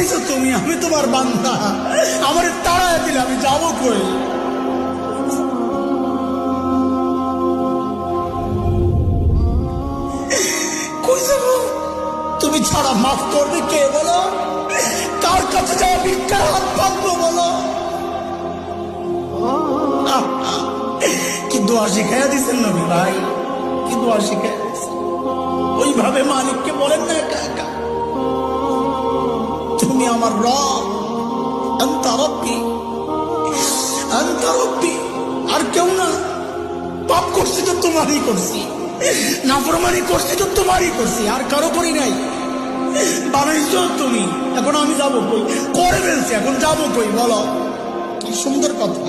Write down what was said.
বানাইছো তুমি, আমি তোমার বান্দা। আমার তাড়া দিলে আমি যাবো কই? কই যাব? তুমি ছাড়া মাফ করবে কে বলো? কার কাছে যাওয়া ভিক্ষার হাত পাতবো বলো? কি দোয়া শিখাইয়া দিচ্ছেন নবী ভাই, কি দোয়া শিখাইয়া দিচ্ছেন। ওইভাবে মালিককে বলেন না একা একা, তুমি আমার রব, আনতা রব্বি, আনতা রব্বি, আর কেউ না। পাপ করছি তো তোমারই করছি, নাফরমানি করছি তো তোমারই করছি, আর কারো করি নাই। বানাইছো তুমি, এখন আমি যাবো কই? করে ফেলছি, এখন যাবো কই বলো? কি সুন্দর কথা।